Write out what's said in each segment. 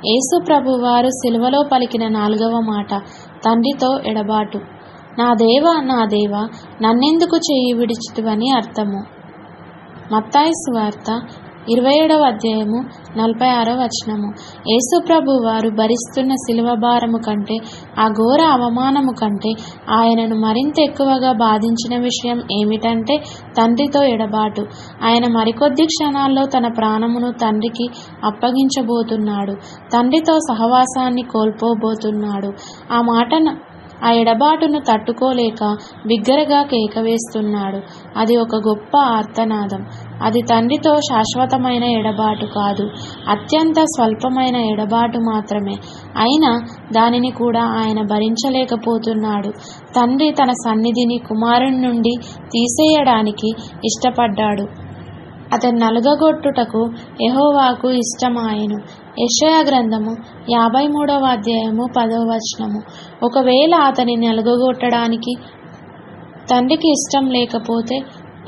యేసు ప్రభువారు సిలువలో పలికిన 4వ మాట, తండ్రితో ఎడబాటు. నా దేవా, నా దేవా, నన్నెందుకు చెయ్యి విడిచితివని అర్థము. మత్తయి సువార్త 27వ అధ్యాయము 46వ వచనము. యేసు ప్రభువారు భరిస్తున్న సిలువ భారము కంటే, ఆ ఘోర అవమానము కంటే ఆయనను మరింత ఎక్కువగా బాధించిన విషయం ఏమిటంటే తండ్రితో ఎడబాటు. ఆయన మరికొద్ది క్షణాల్లో తన ప్రాణమును తండ్రికి అప్పగించబోతున్నాడు. తండ్రితో సహవాసాన్ని కోల్పోబోతున్నాడు. ఆ ఎడబాటును తట్టుకోలేక బిగ్గరగా కేక వేస్తున్నాడు. అది ఒక గొప్ప ఆర్తనాదం. అది తండ్రితో శాశ్వతమైన ఎడబాటు కాదు, అత్యంత స్వల్పమైన ఎడబాటు మాత్రమే. అయినా దానిని కూడా ఆయన భరించలేకపోతున్నాడు. తండ్రి తన సన్నిధిని కుమారుని నుండి తీసేయడానికి ఇష్టపడ్డాడు. అతని నలుగగొట్టుటకు యెహోవాకు ఇష్టమాయెను. యెషయా గ్రంథము 53వ అధ్యాయము 10వ వచనము. ఒకవేళ అతని నలుగగొట్టడానికి తండ్రికి ఇష్టం లేకపోతే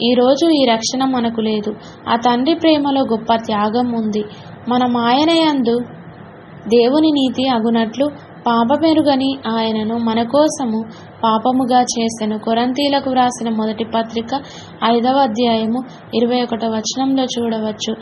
ఈరోజు ఈ రక్షణ మనకు లేదు. ఆ తండ్రి ప్రేమలో గొప్ప త్యాగం ఉంది. మనం ఆయన యందు దేవుని నీతి అగునట్లు పాపమెరుగని ఆయనను మన కోసము పాపముగా చేసెను. కొరింథీయులకు వ్రాసిన మొదటి పత్రిక 5వ అధ్యాయము 21వ వచనంలో చూడవచ్చు.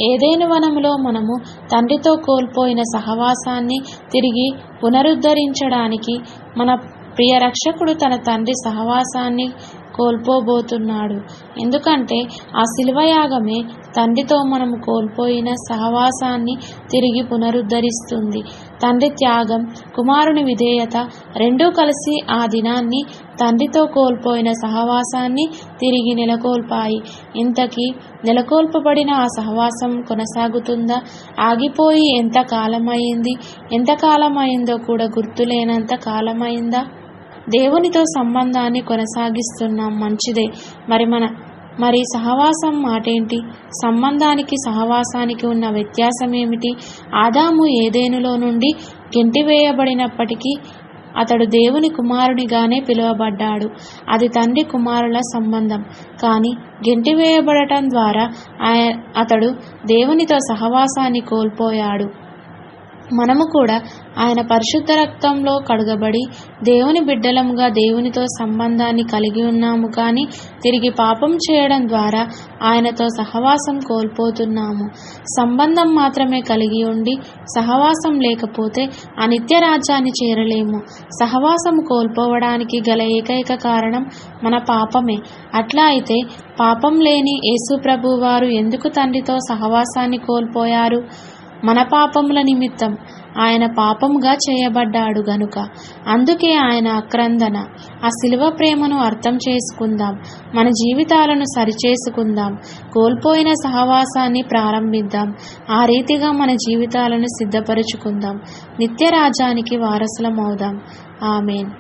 ఏదెను వనములో మనము తండ్రితో కోల్పోయిన సహవాసాన్ని తిరిగి పునరుద్ధరించడానికి మన ప్రియ రక్షకుడు తన తండ్రి సహవాసాన్ని కోల్పోబోతున్నాడు. ఎందుకంటే ఆ శిలువయాగమే తండ్రితో మనము కోల్పోయిన సహవాసాన్ని తిరిగి పునరుద్ధరిస్తుంది. తండ్రి త్యాగం, కుమారుని విధేయత రెండూ కలిసి ఆ దినాన్ని తండ్రితో కోల్పోయిన సహవాసాన్ని తిరిగి నెలకొల్పాయి. ఇంతకీ నెలకొల్పబడిన ఆ సహవాసం కొనసాగుతుందా? ఆగిపోయి ఎంత కాలమైందో కూడా గుర్తులేనంత కాలమైందా? దేవునితో సంబంధాన్ని కొనసాగిస్తున్నాం, మంచిదే. మరి సహవాసం మాటేంటి? సంబంధానికి సహవాసానికి ఉన్న వ్యత్యాసం ఏమిటి? ఆదాము ఏదెనులో నుండి గెంటివేయబడినప్పటికీ అతడు దేవుని కుమారునిగానే పిలువబడ్డాడు. అది తండ్రి కుమారుల సంబంధం. కానీ గెంటివేయబడటం ద్వారా అతడు దేవునితో సహవాసాన్ని కోల్పోయాడు. మనము కూడా ఆయన పరిశుద్ధ రక్తంలో కడుగబడి దేవుని బిడ్డలముగా దేవునితో సంబంధాన్ని కలిగి ఉన్నాము. కానీ తిరిగి పాపం చేయడం ద్వారా ఆయనతో సహవాసం కోల్పోతున్నాము. సంబంధం మాత్రమే కలిగి ఉండి సహవాసం లేకపోతే ఆ నిత్య రాజ్యాన్ని చేరలేము. సహవాసం కోల్పోవడానికి గల ఏకైక కారణం మన పాపమే. అట్లా అయితే పాపం లేని యేసు ప్రభువారు ఎందుకు తండ్రితో సహవాసాన్ని కోల్పోయారు? మన పాపముల నిమిత్తం ఆయన పాపముగా చేయబడ్డాడు గనుక. అందుకే ఆయన ఆక్రందన. ఆ శిలువ ప్రేమను అర్థం చేసుకుందాం. మన జీవితాలను సరిచేసుకుందాం. కోల్పోయిన సహవాసాన్ని ప్రారంభిద్దాం. ఆ రీతిగా మన జీవితాలను సిద్ధపరుచుకుందాం. నిత్య రాజ్యానికి వారసులమవుదాం. ఆమేన్.